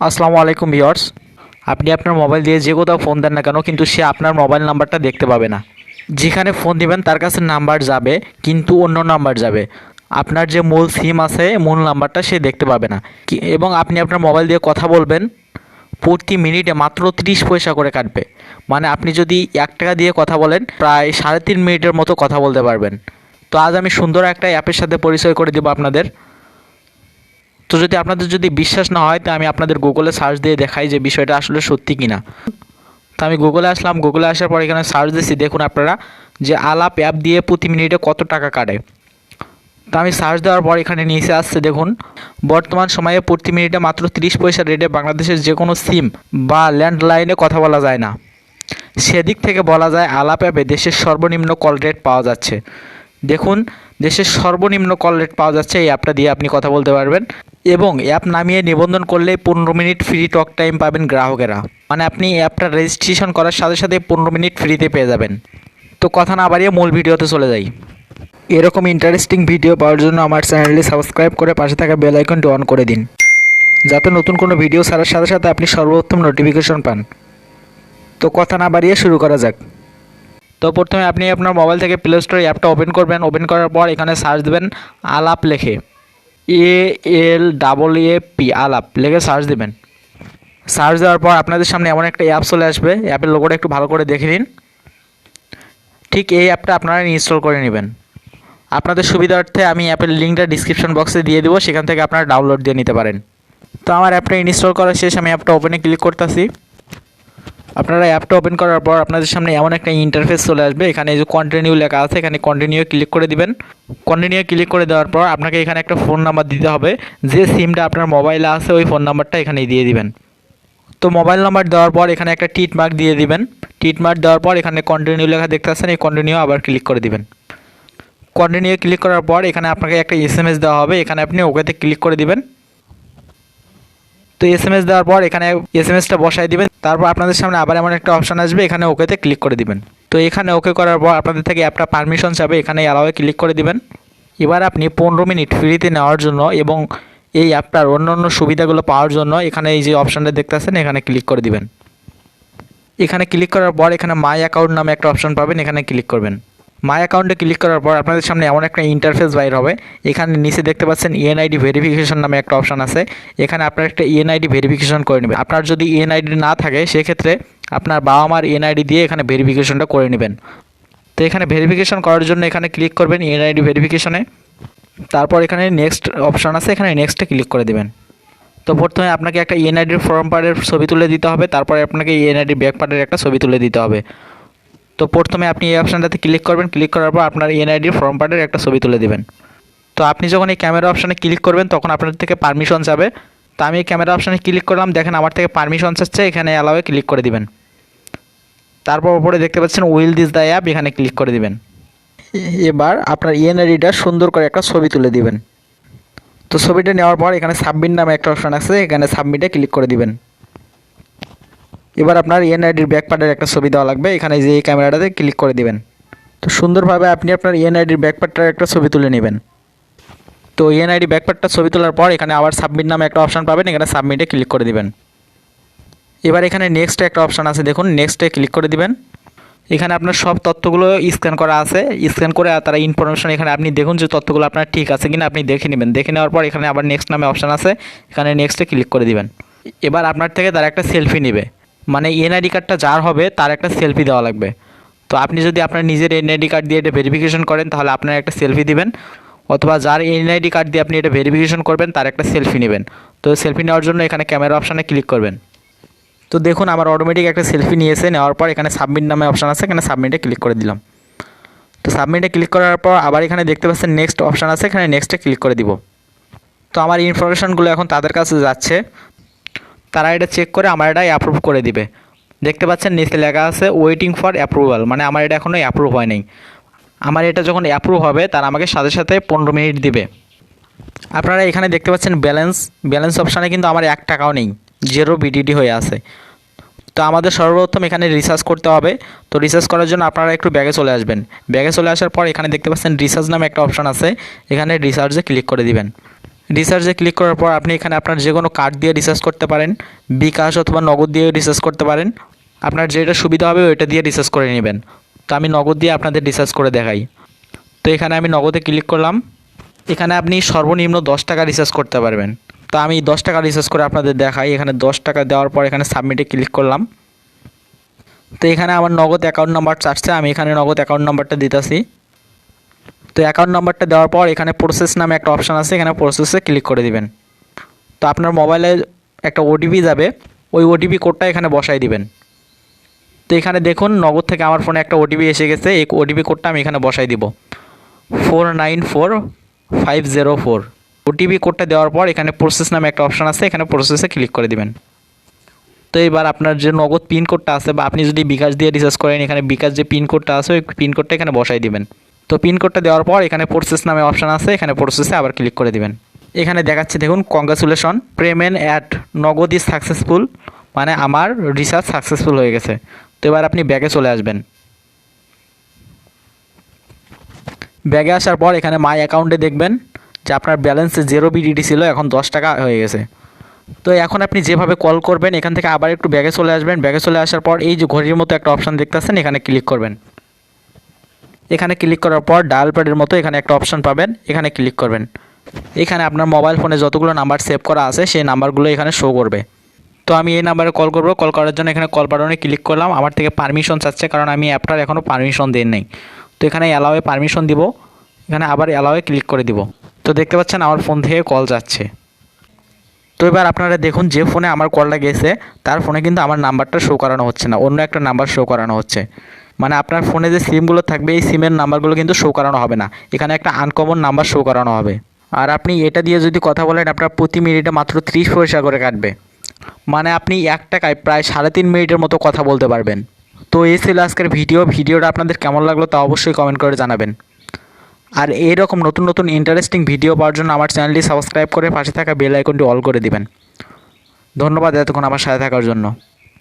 আসসালামু আলাইকুম ভিউয়ার্স। আপনি আপনার মোবাইল দিয়ে যে কোথাও ফোন দেন না কেন কিন্তু সে আপনার মোবাইল নাম্বারটা দেখতে পাবে না। যেখানে ফোন দিবেন তার কাছে নাম্বার যাবে কিন্তু অন্য নাম্বার যাবে। আপনার যে মূল সিম আছে মূল নাম্বারটা সে দেখতে পাবে না। এবং আপনি আপনার মোবাইল দিয়ে কথা বলবেন, প্রতি মিনিটে মাত্র 30 পয়সা করে কাটবে। মানে আপনি যদি 1 টাকা দিয়ে কথা বলেন প্রায় 3.5 মিনিটের মতো কথা বলতে পারবেন। তো আজ আমি সুন্দর একটা অ্যাপের সাথে পরিচয় করে দেব আপনাদের। তো যদি আপনাদের যদি বিশ্বাস না হয় তো আমি আপনাদের গুগলে সার্চ দিয়ে দেখাই যে বিষয়টা আসলে সত্যি কিনা। তো আমি গুগলে আসলাম, গুগলে আসার পর এখানে সার্চ দিচ্ছি, দেখুন আপনারা যে আলাপ অ্যাপ দিয়ে প্রতি মিনিটে কত টাকা কাটে। তো আমি সার্চ দেওয়ার পর এখানে নিচে আসছে, দেখুন বর্তমান সময়ে প্রতি মিনিটে মাত্র 30 পয়সা রেটে বাংলাদেশের যে কোনো সিম বা ল্যান্ডলাইনে কথা বলা যায় না। সেদিক থেকে বলা যায় আলাপ অ্যাপে দেশের সর্বনিম্ন কল রেট পাওয়া যাচ্ছে। দেখুন দেশের সর্বনিম্ন কল রেট পাওয়া যাচ্ছে এই অ্যাপটা দিয়ে আপনি কথা বলতে পারবেন। এবং অ্যাপ নামিয়ে নিবন্ধন করলে 15 মিনিট ফ্রি টক টাইম পাবেন গ্রাহকেরা। মানে আপনি অ্যাপটা রেজিস্ট্রেশন করার সাথে সাথে 15 মিনিট ফ্রিতে পেয়ে যাবেন। তো কথা না বাড়িয়ে মূল ভিডিওতে চলে যাই। এরকম ইন্টারেস্টিং ভিডিও পাওয়ার জন্য আমার চ্যানেলটি সাবস্ক্রাইব করে পাশে থাকা বেল আইকনটি অন করে দিন, যাতে নতুন কোনো ভিডিও ছাড়ার সাথে সাথে আপনি সর্বপ্রথম নোটিফিকেশন পান। তো কথা না বাড়িয়ে শুরু করা যাক। তো প্রথমে আপনি আপনার মোবাইল থেকে প্লে স্টোরে অ্যাপটা ওপেন করবেন। ওপেন করার পর এখানে সার্চ দেবেন আলাপ লেখে, ALAAP আলাপ লেখে সার্চ দেবেন। সার্চ দেওয়ার পর আপনাদের সামনে এমন একটা অ্যাপ চলে আসবে। অ্যাপের লোগোটা একটু ভালো করে দেখে নিন। ঠিক এই অ্যাপটা আপনারা ইনস্টল করে নেবেন। আপনাদের সুবিধার্থে আমি অ্যাপের লিঙ্কটা ডিসক্রিপশন বক্সে দিয়ে দেবো, সেখান থেকে আপনারা ডাউনলোড দিয়ে নিতে পারেন। তো আমার অ্যাপটা ইনস্টল করা শেষ, আমি অ্যাপটা ওপেনে ক্লিক করতেছি। আপনারা অ্যাপটা ওপেন করার পর আপনাদের সামনে এমন একটা ইন্টারফেস চলে আসবে। এখানে যে কন্টিনিউ লেখা আছে, এখানে কন্টিনিউ ক্লিক করে দিবেন। কন্টিনিউ ক্লিক করে দেওয়ার পর আপনাকে এখানে একটা ফোন নাম্বার দিতে হবে। যে সিমটা আপনার মোবাইলে আছে ওই ফোন নাম্বারটা এখানে দিয়ে দিবেন। তো মোবাইল নাম্বার দেওয়ার পর এখানে একটা টিক মার্ক দিয়ে দিবেন। টিক মার্ক দেওয়ার পর এখানে কন্টিনিউ লেখা দেখতে পাচ্ছেন, এই কন্টিনিউ আবার ক্লিক করে দিবেন। কন্টিনিউ ক্লিক করার পর এখানে আপনাকে একটা SMS দেওয়া হবে, এখানে আপনি ওকেতে ক্লিক করে দিবেন। তো SMS দেওয়ার পর এখানে SMSটা বসাই দিবেন। তারপর আপনাদের সামনে আবার এমন একটা অপশান আসবে, এখানে ওকেতে ক্লিক করে দিবেন। তো এখানে ওকে করার পর আপনাদের থেকে অ্যাপটা পারমিশন চাবে, এখানে অ্যালাওয়ে ক্লিক করে দিবেন। এবার আপনি 15 মিনিট ফ্রিতে নেওয়ার জন্য এবং এই অ্যাপটার অন্য সুবিধাগুলো পাওয়ার জন্য এখানে এই যে অপশানটা দেখতেছেন এখানে ক্লিক করে দিবেন। এখানে ক্লিক করার পর এখানে মাই অ্যাকাউন্ট নামে একটা অপশান পাবেন, এখানে ক্লিক করবেন। মাই অ্যাকাউন্টে ক্লিক করার পর আপনাদের সামনে এমন একটা ইন্টারফেস বাইর হবে। এখানে নিচে দেখতে পাচ্ছেন ENID ভেরিফিকেশন নামে একটা অপশান আছে। এখানে আপনার একটা ENID ভেরিফিকেশন করে নেবেন। আপনার যদি ENID না থাকে সেক্ষেত্রে আপনার বাবা মার ENID দিয়ে এখানে ভেরিফিকেশনটা করে নেবেন। তো এখানে ভেরিফিকেশন করার জন্য এখানে ক্লিক করবেন ENID ভেরিফিকেশনে। তারপর এখানে নেক্সট অপশান আছে, এখানে নেক্সটে ক্লিক করে দেবেন। তো প্রথমে আপনাকে একটা ENID ফর্ম পার্টের ছবি তুলে দিতে হবে, তারপরে আপনাকে ENID ব্যাক পার্টের একটা ছবি তুলে দিতে হবে। তো প্রথমে আপনি এই অপশানটাতে ক্লিক করবেন। ক্লিক করার পর আপনার ENID ফর্ম পার্টের একটা ছবি তুলে দিবেন। তো আপনি যখন এই ক্যামেরা অপশানে ক্লিক করবেন তখন আপনার থেকে পারমিশন যাবে। তো আমি এই ক্যামেরা অপশানে ক্লিক করলাম, দেখেন আমার থেকে পারমিশন চাচ্ছে, এখানে অ্যালাওয়ে ক্লিক করে দিবেন। তারপর উপরে দেখতে পাচ্ছেন উইল দিস দ্য অ্যাপ, এখানে ক্লিক করে দিবেন। এবার আপনার ENIDটা সুন্দর করে একটা ছবি তুলে দিবেন। তো ছবিটা নেওয়ার পর এখানে সাবমিট নামে একটা অপশান আছে, এখানে সাবমিটে ক্লিক করে দিবেন। এবার আপনার ENIDর ব্যাক পার্টের একটা ছবি দেওয়া লাগবে, এখানে যে এই ক্যামেরাটাতে ক্লিক করে দিবেন। তো সুন্দরভাবে আপনি আপনার ENIDর ব্যাক পার্টটার একটা ছবি তুলে নেবেন। তো ENID ব্যাক পার্টটা ছবি তোলার পর এখানে আবার সাবমিট নামে একটা অপশান পাবেন, এখানে সাবমিটে ক্লিক করে দিবেন। এবার এখানে নেক্সট একটা অপশান আছে, দেখুন নেক্সটে ক্লিক করে দিবেন। এখানে আপনার সব তথ্যগুলো স্ক্যান করা আছে। স্ক্যান করে তারা ইনফরমেশন এখানে আপনি দেখুন যে তথ্যগুলো আপনার ঠিক আছে কিনা আপনি দেখে নেবেন। দেখে নেওয়ার পর এখানে আবার নেক্সট নামে অপশান আছে, এখানে নেক্সটে ক্লিক করে দিবেন। এবার আপনার থেকে তারা একটা সেলফি নেবে, মানে ENID কার্ডটা যার হবে তার একটা সেলফি দেওয়া লাগবে। তো আপনি যদি আপনার নিজের ENID কার্ড দিয়ে এটা ভেরিফিকেশন করেন তাহলে আপনার একটা সেলফি দিবেন, অথবা যার ENID কার্ড দিয়ে আপনি এটা ভেরিফিকেশন করবেন তার একটা সেলফি নেবেন। তো সেলফি নেওয়ার জন্য এখানে ক্যামেরা অপশানে ক্লিক করবেন। তো দেখুন আমার অটোমেটিক একটা সেলফি নিয়েছে। নেওয়ার পর এখানে সাবমিট নামে অপশান আছে, এখানে সাবমিটে ক্লিক করে দিলাম। তো সাবমিটে ক্লিক করার পর আবার এখানে দেখতে পাচ্ছেন নেক্সট অপশান আছে, এখানে নেক্সটে ক্লিক করে দিব। তো আমার ইনফরমেশনগুলো এখন তাদের কাছে যাচ্ছে, তারা এটা চেক করে আমার এটা অ্যাপ্রুভ করে দিবে। দেখতে পাচ্ছেন নিচে লেখা আছে ওয়েটিং ফর অ্যাপ্রুভাল, মানে আমার এটা এখনও অ্যাপ্রুভ হয় নাই। আমার এটা যখন অ্যাপ্রুভ হবে তারা আমাকে সাথে সাথে 15 মিনিট দিবে। আপনারা এখানে দেখতে পাচ্ছেন ব্যালেন্স অপশানে কিন্তু আমার 1 টাকাও নেই, 0 BTT হয়ে আছে। তো আমাদের সর্বপ্রথম এখানে রিসার্চ করতে হবে। তো রিসার্চ করার জন্য আপনারা একটু ব্যাগে চলে আসবেন। ব্যাগে চলে আসার পর এখানে দেখতে পাচ্ছেন রিসার্চ নামে একটা অপশান আছে, এখানে রিসার্চে ক্লিক করে দিবেন। রিচার্জে ক্লিক করার পর আপনি এখানে আপনার যে কোনো কার্ড দিয়ে রিচার্জ করতে পারেন, বিকাশ অথবা নগদ দিয়ে রিচার্জ করতে পারেন। আপনার যেটা সুবিধা হবে ওইটা দিয়ে রিচার্জ করে নেবেন। তো আমি নগদ দিয়ে আপনাদের রিচার্জ করে দেখাই। তো এখানে আমি নগদে ক্লিক করলাম। এখানে আপনি সর্বনিম্ন 10 টাকা রিচার্জ করতে পারবেন। তো আমি 10 টাকা রিচার্জ করে আপনাদের দেখাই। এখানে 10 টাকা দেওয়ার পর এখানে সাবমিটে ক্লিক করলাম। তো এখানে আমার নগদ অ্যাকাউন্ট নাম্বার চাচ্ছে, আমি এখানে নগদ অ্যাকাউন্ট নাম্বারটা দিতেছি। তো অ্যাকাউন্ট নাম্বারটা দেওয়ার পর এখানে প্রসেস নামে একটা অপশান আছে, এখানে প্রসেসে ক্লিক করে দিবেন। তো আপনার মোবাইলে একটা ওটিপি যাবে, ওই ওটিপি কোডটা এখানে বসাই দিবেন। তো এখানে দেখুন নগদ থেকে আমার ফোনে একটা ওটিপি এসে গেছে, এই ওটিপি কোডটা আমি এখানে বসাই দিব 494504। ওটিপি কোডটা দেওয়ার পর এখানে প্রসেস নামে একটা অপশান আছে, এখানে প্রসেসে ক্লিক করে দিবেন। তো এবার আপনার যে নগদ পিন কোডটা আছে বা আপনি যদি বিকাশ দিয়ে রিচার্জ করেন, এখানে বিকাশ যে পিন কোডটা আছে ওই পিন কোডটা এখানে বসাই দিবেন। তো পিন কোডটা দেওয়ার পর এখানে প্রসেস নামে অপশান আছে, এখানে প্রসেসে আবার ক্লিক করে দিবেন। এখানে দেখাচ্ছে দেখুন কংগ্রাচুলেশন পেমেন্ট অ্যাট নগদ ইজ সাকসেসফুল, মানে আমার রিচার্জ সাকসেসফুল হয়ে গেছে। তো এবার আপনি ব্যাগে চলে আসবেন। ব্যাগে আসার পর এখানে মাই অ্যাকাউন্টে দেখবেন যে আপনার ব্যালেন্সে 0 বিডিটি ছিল, এখন 10 টাকা হয়ে গেছে। তো এখন আপনি যেভাবে কল করবেন, এখান থেকে আবার একটু ব্যাগে চলে আসবেন। ব্যাগে চলে আসার পর এই যে ঘড়ির মতো একটা অপশান দেখতেছেন, এখানে ক্লিক করবেন। এখানে ক্লিক করার পর ডায়াল প্যাডের মতো এখানে একটা অপশান পাবেন, এখানে ক্লিক করবেন। এখানে আপনার মোবাইল ফোনে যতগুলো নাম্বার সেভ করা আছে সেই নাম্বারগুলো এখানে শো করবে। তো আমি এই নাম্বারে কল করব। কল করার জন্য এখানে কল বাটনে ক্লিক করলাম। আমার থেকে পারমিশন চাচ্ছে, কারণ আমি অ্যাপটার এখনও পারমিশন দেন নাই। তো এখানে অ্যালাওয়ে পারমিশন দিব, এখানে আবার অ্যালাওয়ে ক্লিক করে দিব। তো দেখতে পাচ্ছেন আমার ফোন থেকে কল যাচ্ছে। তো এবার আপনারা দেখুন যে ফোনে আমার কলটা গেছে তার ফোনে কিন্তু আমার নাম্বারটা শো করানো হচ্ছে না, অন্য একটা নাম্বার শো করানো হচ্ছে। মানে আপনার ফোনে যে সিমগুলো থাকবে এই সিমের নাম্বারগুলো কিন্তু শো করানো হবে না, এখানে একটা আনকমন নাম্বার শো করানো হবে। আর আপনি এটা দিয়ে যদি কথা বলেন আপনার প্রতি মিনিটে মাত্র 30 পয়সা করে কাটবে, মানে আপনি 1 টাকায় প্রায় 3.5 মিনিটের মতো কথা বলতে পারবেন। তো এই ছিল আজকের ভিডিওটা আপনাদের কেমন লাগলো তা অবশ্যই কমেন্ট করে জানাবেন। আর এইরকম নতুন নতুন ইন্টারেস্টিং ভিডিও পাওয়ার জন্য আমার চ্যানেলটি সাবস্ক্রাইব করে পাশে থাকা বেল আইকনটি অল করে দিবেন। ধন্যবাদ এতক্ষণ আমার সাথে থাকার জন্য।